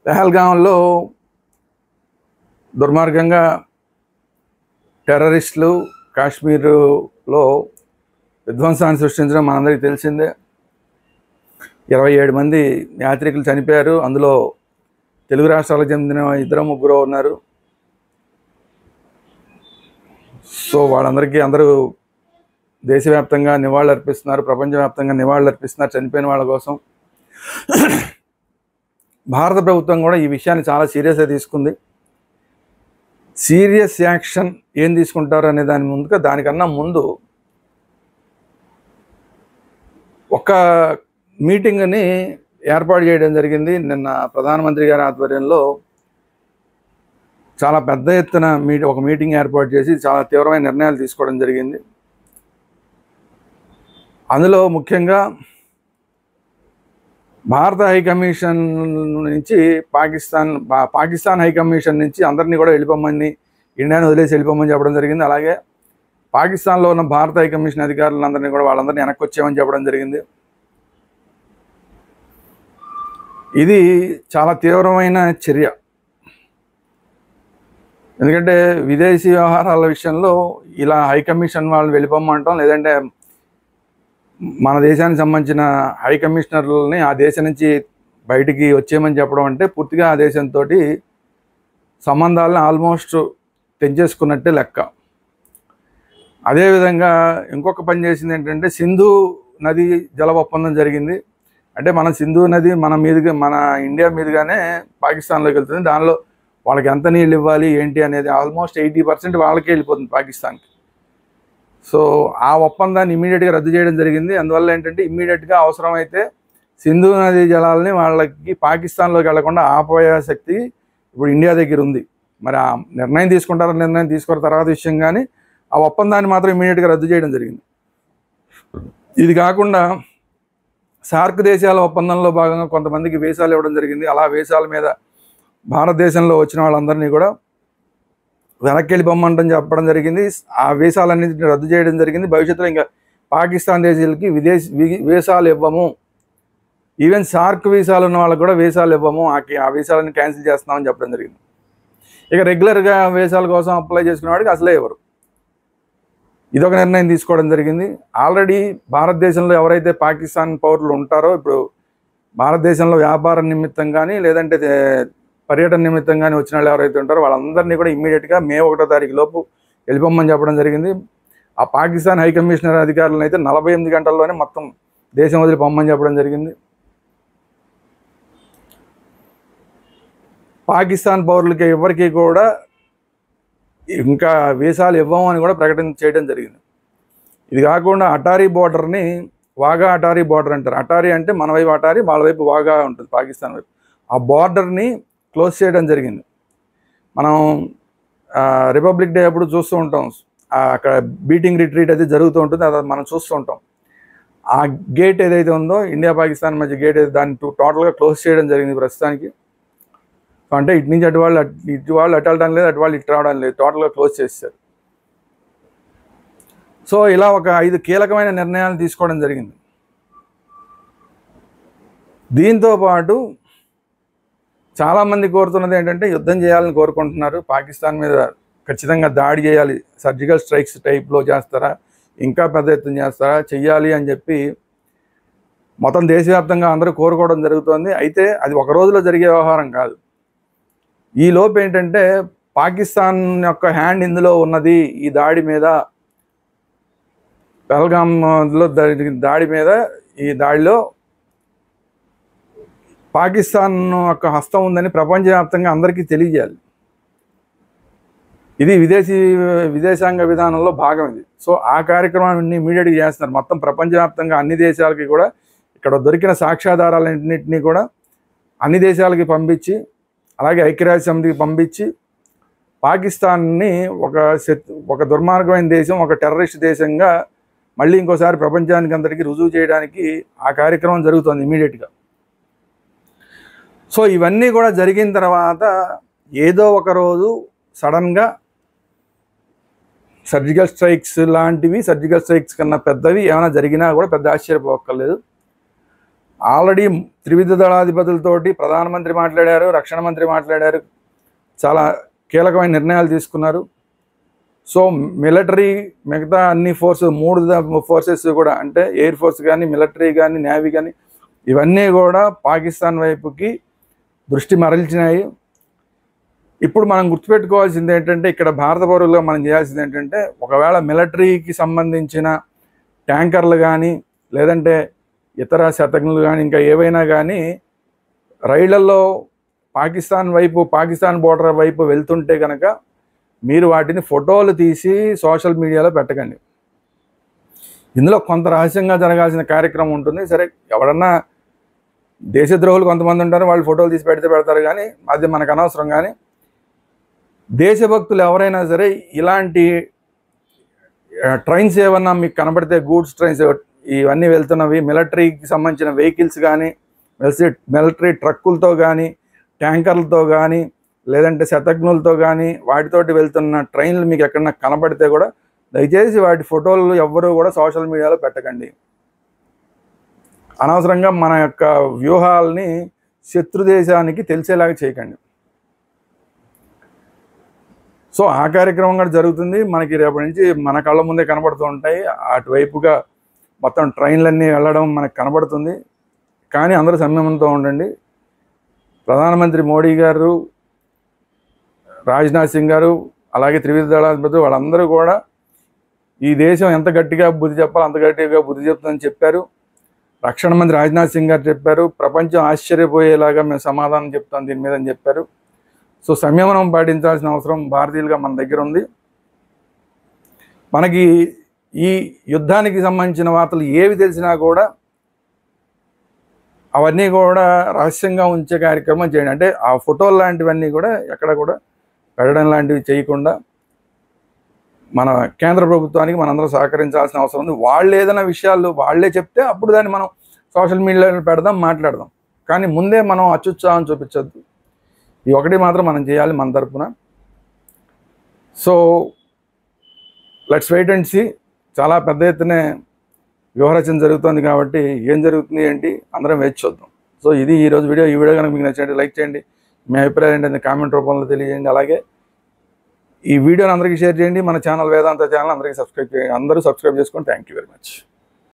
పెహల్గాంలో దుర్మార్గంగా టెర్రరిస్టులు కాశ్మీరులో విధ్వంసాన్ని సృష్టించడం మనందరికీ తెలిసిందే. 27 మంది యాత్రికులు చనిపోయారు. అందులో తెలుగు రాష్ట్రాలకు చెందిన 2-3 ఉన్నారు. సో వాళ్ళందరికీ అందరూ దేశవ్యాప్తంగా నివాళులు అర్పిస్తున్నారు, ప్రపంచవ్యాప్తంగా నివాళులు అర్పిస్తున్నారు చనిపోయిన వాళ్ళ కోసం. భారత ప్రభుత్వం కూడా ఈ విషయాన్ని చాలా సీరియస్గా తీసుకుంది. సీరియస్ యాక్షన్ ఏం తీసుకుంటారు అనే దానికన్నా ముందు ఒక మీటింగ్ని ఏర్పాటు చేయడం జరిగింది. నిన్న ప్రధానమంత్రి గారి ఆధ్వర్యంలో చాలా పెద్ద ఎత్తున ఒక మీటింగ్ ఏర్పాటు చేసి చాలా తీవ్రమైన నిర్ణయాలు తీసుకోవడం జరిగింది. అందులో ముఖ్యంగా భారత హైకమిషన్ నుంచి పాకిస్తాన్ హైకమిషన్ నుంచి అందరినీ కూడా వెళ్ళిపోమని, ఇండియాని వదిలేసి వెళ్ళిపోమని చెప్పడం జరిగింది. అలాగే పాకిస్తాన్లో ఉన్న భారత హైకమిషన్ అధికారులందరినీ కూడా వాళ్ళందరినీ వెనక్కి వచ్చేయమని చెప్పడం జరిగింది. ఇది చాలా తీవ్రమైన చర్య. ఎందుకంటే విదేశీ వ్యవహారాల విషయంలో ఇలా హైకమిషన్ వాళ్ళు వెళ్ళిపోమంటాం, లేదంటే మన దేశానికి సంబంధించిన హై కమిషనర్లని ఆ దేశం నుంచి బయటికి వచ్చేయమని చెప్పడం అంటే పూర్తిగా ఆ దేశంతో సంబంధాలను ఆల్మోస్ట్ తెంచేసుకున్నట్టే లెక్క. అదేవిధంగా ఇంకొక పని చేసింది ఏంటంటే సింధు నది జల ఒప్పందం జరిగింది. అంటే మన సింధు నది మన ఇండియా మీదుగానే పాకిస్తాన్లోకి వెళ్తుంది. దానిలో వాళ్ళకి ఎంత నీళ్ళు ఇవ్వాలి ఏంటి అనేది ఆల్మోస్ట్ 80% వాళ్ళకే వెళ్ళిపోతుంది పాకిస్తాన్కి. సో ఆ ఒప్పందాన్ని ఇమ్మీడియట్గా రద్దు చేయడం జరిగింది. అందువల్ల ఏంటంటే ఇమ్మీడియట్గా అవసరమైతే సింధు నది జలాలని వాళ్ళకి పాకిస్తాన్లోకి వెళ్లకుండా ఆపే శక్తి ఇప్పుడు ఇండియా దగ్గర ఉంది. మరి ఆ నిర్ణయం తీసుకున్న తర్వాత విషయం, కానీ ఆ ఒప్పందాన్ని మాత్రం ఇమ్మీడియట్గా రద్దు చేయడం జరిగింది. ఇది కాకుండా సార్క్ దేశాల ఒప్పందంలో భాగంగా కొంతమందికి వీసాలు ఇవ్వడం జరిగింది. అలా వీసాల మీద భారతదేశంలో వచ్చిన వాళ్ళందరినీ కూడా వెనక్కి వెళ్ళిపోమ్మంటని చెప్పడం జరిగింది. ఆ వీసాలన్నింటినీ రద్దు చేయడం జరిగింది. భవిష్యత్తులో ఇంకా పాకిస్తాన్ దేశాలకి వీసాలు ఇవ్వము, ఈవెన్ సార్క్ వీసాలు ఉన్న వాళ్ళకి కూడా వీసాలు ఇవ్వము, ఆ వీసాలన్నీ క్యాన్సిల్ చేస్తున్నామని చెప్పడం జరిగింది. ఇక రెగ్యులర్గా వీసాల కోసం అప్లై చేసుకునే వాడికి అసలే ఇవ్వరు. ఇదొక నిర్ణయం తీసుకోవడం జరిగింది. ఆల్రెడీ భారతదేశంలో ఎవరైతే పాకిస్తాన్ పౌరులు ఉంటారో, ఇప్పుడు భారతదేశంలో వ్యాపార నిమిత్తం కానీ లేదంటే పర్యటన నిమిత్తం కానీ వచ్చిన వాళ్ళు ఎవరైతే ఉంటారో వాళ్ళందరినీ కూడా ఇమ్మీడియట్గా మే 1వ తారీఖు లోపు వెళ్ళిపోమని చెప్పడం జరిగింది. ఆ పాకిస్తాన్ హైకమిషనర్ అధికారులను అయితే 48 గంటల్లోనే మొత్తం దేశం వదిలి పొమ్మని చెప్పడం జరిగింది. పాకిస్తాన్ పౌరులకి ఎవరికి కూడా ఇంకా వీసాలు ఇవ్వము అని కూడా ప్రకటన చేయడం జరిగింది. ఇది కాకుండా అటారీ బోర్డర్ని వాఘా అటారీ బోర్డర్ అంటారు. అటారీ అంటే మన వైపు అటారీ, వాళ్ళ వైపు వాఘా ఉంటుంది పాకిస్తాన్ వైపు. ఆ బోర్డర్ని క్లోజ్ చేయడం జరిగింది. మనం రిపబ్లిక్ డే అప్పుడు చూస్తూ ఉంటాం, అక్కడ బీటింగ్ రిట్రీట్ అయితే జరుగుతూ ఉంటుంది, అది మనం చూస్తూ ఉంటాం. ఆ గేట్ ఏదైతే ఉందో ఇండియా పాకిస్తాన్ మధ్య గేట్ అయితే దాన్ని టోటల్గా క్లోజ్ చేయడం జరిగింది ప్రస్తుతానికి. అంటే ఇటు నుంచి ఇటు వాళ్ళు అటు వెళ్ళడం లేదు, అటు వాళ్ళు ఇటు రావడం లేదు, టోటల్గా క్లోజ్ చేస్తారు. సో ఇలా ఒక 5 కీలకమైన నిర్ణయాలు తీసుకోవడం జరిగింది. దీంతోపాటు చాలామంది కోరుతున్నది ఏంటంటే యుద్ధం చేయాలని కోరుకుంటున్నారు. పాకిస్తాన్ మీద ఖచ్చితంగా దాడి చేయాలి, సర్జికల్ స్ట్రైక్స్ టైప్లో చేస్తారా, ఇంకా పెద్ద ఎత్తున చేస్తారా, చెయ్యాలి అని చెప్పి మొత్తం దేశవ్యాప్తంగా అందరూ కోరుకోవడం జరుగుతుంది. అయితే అది ఒక రోజులో జరిగే వ్యవహారం కాదు. ఈ లోపు ఏంటంటే పాకిస్తాన్ యొక్క హ్యాండ్ ఇందులో ఉన్నది. ఈ దాడి మీద, పహల్గామ్లో దాడి మీద, ఈ దాడిలో పాకిస్తాన్ యొక్క హస్తం ఉందని ప్రపంచవ్యాప్తంగా అందరికీ తెలియజేయాలి. ఇది విదేశాంగ విధానంలో భాగం ఇది. సో ఆ కార్యక్రమాన్ని ఇమీడియట్గా చేస్తున్నారు. మొత్తం ప్రపంచవ్యాప్తంగా అన్ని దేశాలకి కూడా ఇక్కడ దొరికిన సాక్ష్యాధారాలన్నింటినీ కూడా అన్ని దేశాలకి పంపించి, అలాగే ఐక్యరాజ్య సమితికి పంపించి పాకిస్తాన్ని ఒక దుర్మార్గమైన దేశం, ఒక టెర్రరిస్ట్ దేశంగా మళ్ళీ ఇంకోసారి ప్రపంచానికి అందరికీ రుజువు చేయడానికి ఆ కార్యక్రమం జరుగుతుంది ఇమీడియట్గా. సో ఇవన్నీ కూడా జరిగిన తర్వాత ఏదో ఒక రోజు సడన్గా సర్జికల్ స్ట్రైక్స్ లాంటివి, సర్జికల్ స్ట్రైక్స్ కన్నా పెద్దవి ఏమైనా జరిగినా కూడా పెద్ద ఆశ్చర్యపోక్కర్లేదు. ఆల్రెడీ త్రివిధ దళాధిపతులతోటి ప్రధానమంత్రి మాట్లాడారు, రక్షణ మంత్రి మాట్లాడారు, చాలా కీలకమైన నిర్ణయాలు తీసుకున్నారు. సో మిలిటరీ మిగతా అన్ని ఫోర్సెస్ 3 ఫోర్సెస్ కూడా అంటే ఎయిర్ ఫోర్స్ కానీ, మిలిటరీ కానీ, నేవీ కానీ ఇవన్నీ కూడా పాకిస్తాన్ వైపుకి దృష్టి మరల్చినాయి. ఇప్పుడు మనం గుర్తుపెట్టుకోవాల్సింది ఏంటంటే, ఇక్కడ భారత పౌరులుగా మనం చేయాల్సింది ఏంటంటే, ఒకవేళ మిలిటరీకి సంబంధించిన ట్యాంకర్లు కానీ లేదంటే ఇతర శతఘ్నులు కానీ ఇంకా ఏవైనా కానీ రైళ్లలో పాకిస్తాన్ బోర్డర్ వైపు వెళ్తుంటే కనుక మీరు వాటిని ఫోటోలు తీసి సోషల్ మీడియాలో పెట్టకండి. ఇందులో కొంత రహస్యంగా జరగాల్సిన కార్యక్రమం ఉంటుంది. సరే, ఎవడన్నా దేశద్రోహులు కొంతమంది ఉంటారు, వాళ్ళు ఫోటోలు తీసి పెడతారు, కానీ అది మనకు అనవసరం. కానీ దేశభక్తులు ఎవరైనా సరే ఇలాంటి ట్రైన్స్ ఏమన్నా మీకు కనబడితే, గూడ్స్ ట్రైన్స్ ఇవన్నీ వెళ్తున్నవి, మిలిటరీకి సంబంధించిన వెహికల్స్ కానీ, మిలిటరీ ట్రక్కులతో కానీ, ట్యాంకర్లతో కానీ, లేదంటే శతఘ్నులతో కానీ వాటితోటి వెళ్తున్న ట్రైన్లు మీకు ఎక్కడన్నా కనబడితే కూడా దయచేసి వాటి ఫోటోలు ఎవ్వరూ కూడా సోషల్ మీడియాలో పెట్టకండి. అనవసరంగా మన యొక్క వ్యూహాలని శత్రు దేశానికి తెలిసేలాగా చేయకండి. సో ఆ కార్యక్రమం కూడా జరుగుతుంది. మనకి రేపటి నుంచి మన కళ్ళ ముందే కనబడుతూ ఉంటాయి. అటువైపుగా మొత్తం ట్రైన్లన్నీ వెళ్ళడం మనకు కనబడుతుంది. కానీ అందరూ సంయమనంతో ఉండండి. ప్రధానమంత్రి మోడీ గారు, రాజ్నాథ్ సింగ్ గారు, అలాగే త్రివిధ దళాధిపతులు వాళ్ళందరూ కూడా ఈ దేశం ఎంత గట్టిగా బుద్ధి చెప్పాలో అంత గట్టిగా బుద్ధి చెప్తుందని చెప్పారు. రక్షణ మంత్రి రాజ్నాథ్ సింగ్ గారు చెప్పారు, ప్రపంచం ఆశ్చర్యపోయేలాగా మేము సమాధానం చెప్తాం దీని మీద అని చెప్పారు. సో సంయమనం పాటించాల్సిన అవసరం భారతీయులుగా మన దగ్గర ఉంది. మనకి ఈ యుద్ధానికి సంబంధించిన వార్తలు ఏవి తెలిసినా కూడా అవన్నీ కూడా రహస్యంగా ఉంచే కార్యక్రమం చేయండి. అంటే ఆ ఫోటోలు లాంటివన్నీ కూడా ఎక్కడ కూడా పెట్టడం లాంటివి చేయకుండా మన కేంద్ర ప్రభుత్వానికి మనందరం సహకరించాల్సిన అవసరం ఉంది. వాళ్ళు ఏదైనా విషయాలు వాళ్ళే చెప్తే అప్పుడు దాన్ని మనం సోషల్ మీడియాలో పెడదాం, మాట్లాడదాం. కానీ ముందే మనం అత్యుత్సాహం చూపించద్దు. ఈ ఒకటి మాత్రం మనం చేయాలి మన తరపున. So let's wait and see. చాలా పెద్ద ఎత్తునే వ్యూహరచన జరుగుతుంది కాబట్టి ఏం జరుగుతుంది ఏంటి అందరం వేచి చూద్దాం. సో ఇది ఈరోజు వీడియో. ఈ వీడియో కనుక మీకు నచ్చినట్టు లైక్ చేయండి, మీ అభిప్రాయం ఏంటంటే కామెంట్ రూపంలో తెలియజేయండి. అలాగే ఈ వీడియోని అందరికీ షేర్ చేయండి. మన ఛానల్ వేదాంత ఛానల్ అందరికీ సబ్స్క్రైబ్ చేయండి. అందరూ సబ్స్క్రైబ్ చేసుకోండి. Thank you very much.